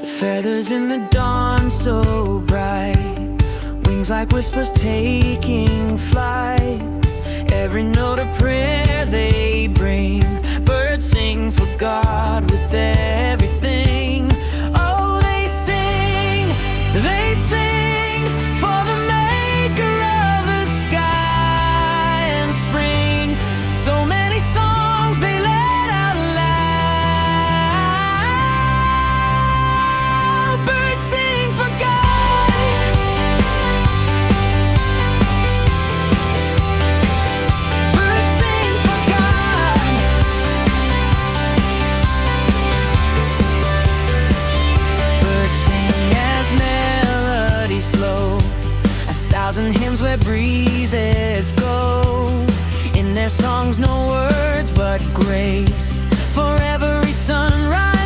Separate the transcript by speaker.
Speaker 1: Feathers in the dawn so bright, wings like whispers taking flight. Every note a prayer they bring, birds sing for God with everything. Oh, they sing for the maker of the sky and spring. So many songs they let out loud. Birds sing for God. Birds sing for God. Birds sing as melodies flow, 1,000 hymns where breezes go. In their songs no words but grace, for every sunrise